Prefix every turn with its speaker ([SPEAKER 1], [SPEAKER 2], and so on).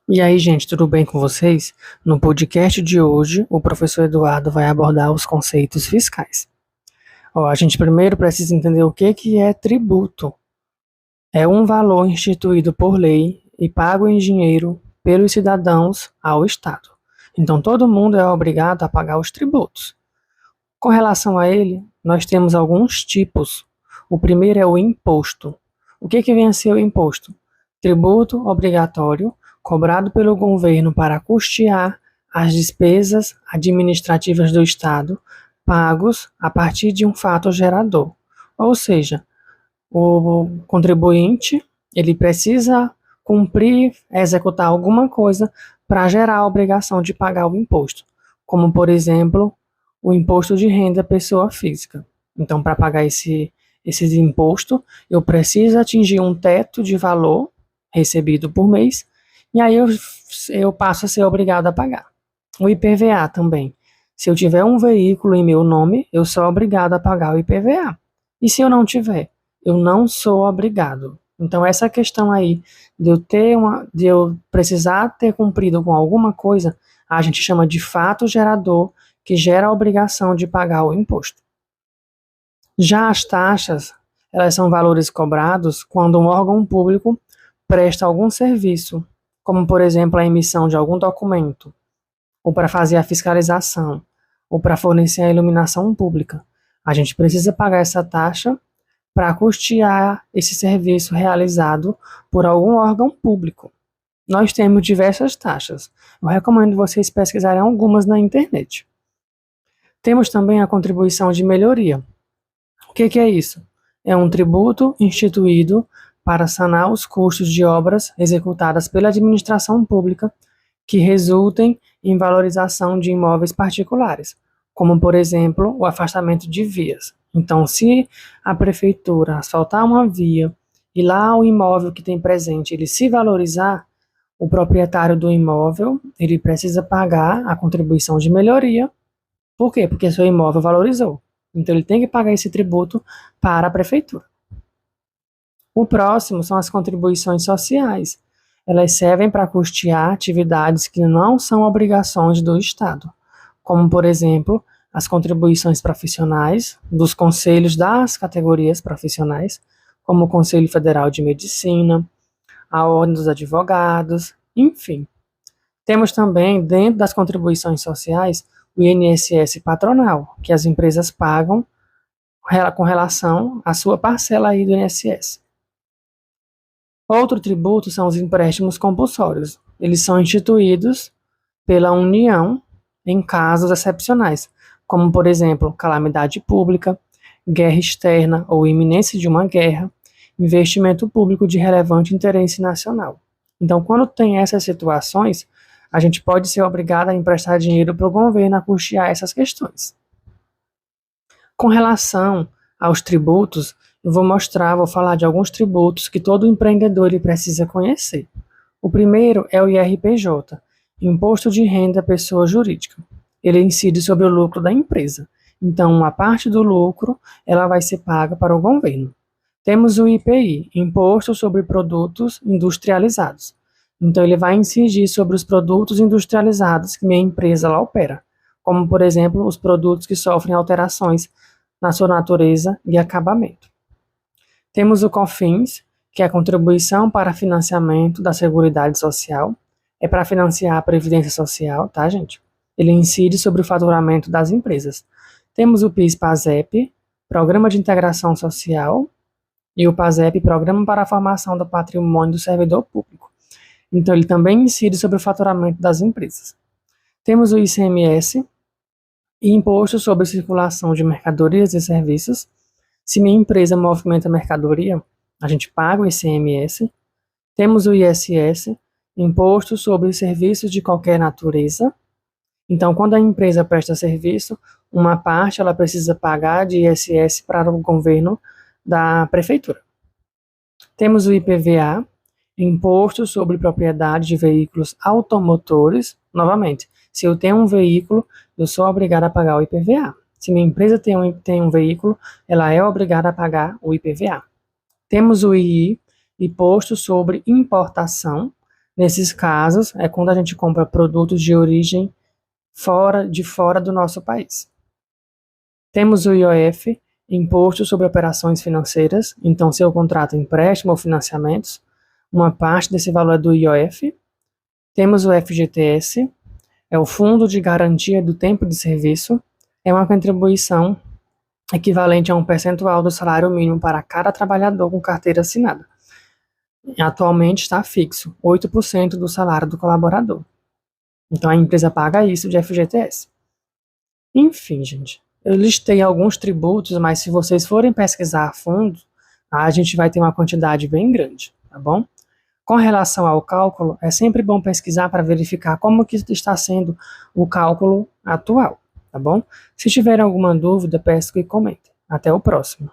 [SPEAKER 1] E aí, gente, tudo bem com vocês? No podcast de hoje, o professor Eduardo vai abordar os conceitos fiscais. A gente primeiro precisa entender o que é tributo. É um valor instituído por lei e pago em dinheiro pelos cidadãos ao Estado. Então, todo mundo é obrigado a pagar os tributos. Com relação a ele, nós temos alguns tipos. O primeiro é o imposto. O que vem a ser o imposto? Tributo obrigatório cobrado pelo governo para custear as despesas administrativas do Estado, pagos a partir de um fato gerador. Ou seja, o contribuinte ele precisa cumprir, executar alguma coisa para gerar a obrigação de pagar o imposto, como por exemplo o imposto de renda pessoa física. Então, para pagar esse imposto, eu preciso atingir um teto de valor recebido por mês, e aí eu passo a ser obrigado a pagar. O IPVA também. Se eu tiver um veículo em meu nome, eu sou obrigado a pagar o IPVA. E se eu não tiver? Eu não sou obrigado. Então, essa questão aí de eu precisar ter cumprido com alguma coisa, a gente chama de fato gerador, que gera a obrigação de pagar o imposto. Já as taxas, elas são valores cobrados quando um órgão público presta algum serviço, como por exemplo a emissão de algum documento, ou para fazer a fiscalização, ou para fornecer a iluminação pública. A gente precisa pagar essa taxa para custear esse serviço realizado por algum órgão público. Nós temos diversas taxas. Eu recomendo vocês pesquisarem algumas na internet. Temos também a contribuição de melhoria. O que é isso? É um tributo instituído para sanar os custos de obras executadas pela administração pública que resultem em valorização de imóveis particulares, como, por exemplo, o afastamento de vias. Então, se a prefeitura asfaltar uma via e lá o imóvel que tem presente ele se valorizar, o proprietário do imóvel ele precisa pagar a contribuição de melhoria. Por quê? Porque seu imóvel valorizou. Então, ele tem que pagar esse tributo para a prefeitura. O próximo são as contribuições sociais. Elas servem para custear atividades que não são obrigações do Estado, como, por exemplo, as contribuições profissionais dos conselhos das categorias profissionais, como o Conselho Federal de Medicina, a Ordem dos Advogados, enfim. Temos também, dentro das contribuições sociais, o INSS patronal, que as empresas pagam com relação à sua parcela aí do INSS. Outro tributo são os empréstimos compulsórios. Eles são instituídos pela União em casos excepcionais, como, por exemplo, calamidade pública, guerra externa ou iminência de uma guerra, investimento público de relevante interesse nacional. Então, quando tem essas situações, a gente pode ser obrigado a emprestar dinheiro para o governo a custear essas questões. Com relação aos tributos, eu vou falar de alguns tributos que todo empreendedor ele precisa conhecer. O primeiro é o IRPJ, Imposto de Renda Pessoa Jurídica. Ele incide sobre o lucro da empresa. Então, uma parte do lucro ela vai ser paga para o governo. Temos o IPI, Imposto sobre Produtos Industrializados. Então, ele vai incidir sobre os produtos industrializados que minha empresa lá opera, como, por exemplo, os produtos que sofrem alterações na sua natureza e acabamento. Temos o COFINS, que é a contribuição para financiamento da Seguridade Social. É para financiar a Previdência Social, tá, gente? Ele incide sobre o faturamento das empresas. Temos o PIS/PASEP, Programa de Integração Social, e o PASEP, Programa para a Formação do Patrimônio do Servidor Público. Então, ele também incide sobre o faturamento das empresas. Temos o ICMS, Imposto sobre Circulação de Mercadorias e Serviços. Se minha empresa movimenta mercadoria, a gente paga o ICMS. Temos o ISS, Imposto sobre Serviços de Qualquer Natureza. Então, quando a empresa presta serviço, uma parte ela precisa pagar de ISS para o governo da prefeitura. Temos o IPVA, Imposto sobre Propriedade de Veículos Automotores. Novamente, se eu tenho um veículo, eu sou obrigado a pagar o IPVA. Se minha empresa tem um veículo, ela é obrigada a pagar o IPVA. Temos o II, Imposto sobre Importação. Nesses casos, é quando a gente compra produtos de origem fora do nosso país. Temos o IOF, Imposto sobre Operações Financeiras. Então, se eu contrato empréstimo ou financiamentos, uma parte desse valor é do IOF. Temos o FGTS, é o Fundo de Garantia do Tempo de Serviço. É uma contribuição equivalente a um percentual do salário mínimo para cada trabalhador com carteira assinada. Atualmente está fixo, 8% do salário do colaborador. Então a empresa paga isso de FGTS. Enfim, gente, eu listei alguns tributos, mas se vocês forem pesquisar a fundo, a gente vai ter uma quantidade bem grande, tá bom? Com relação ao cálculo, é sempre bom pesquisar para verificar como que está sendo o cálculo atual, tá bom? Se tiver alguma dúvida, peço que comentem. Até o próximo.